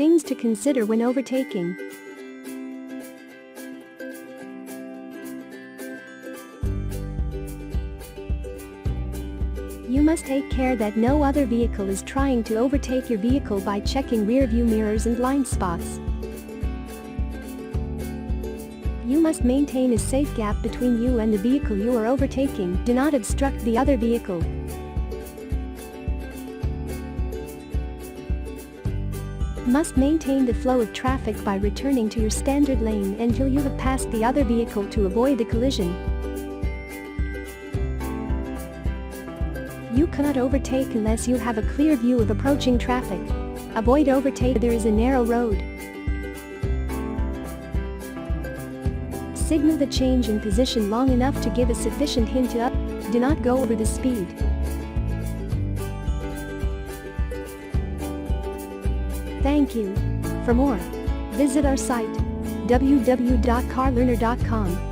Things to consider when overtaking. You must take care that no other vehicle is trying to overtake your vehicle by checking rear-view mirrors and blind spots. You must maintain a safe gap between you and the vehicle you are overtaking. Do not obstruct the other vehicle. Must maintain the flow of traffic by returning to your standard lane until you have passed the other vehicle to avoid a collision. You cannot overtake unless you have a clear view of approaching traffic. Avoid overtake. There is a narrow road. Signal the change in position long enough to give a sufficient hint to up. Do not go over the speed. Thank you. For more, visit our site www.carlearner.com.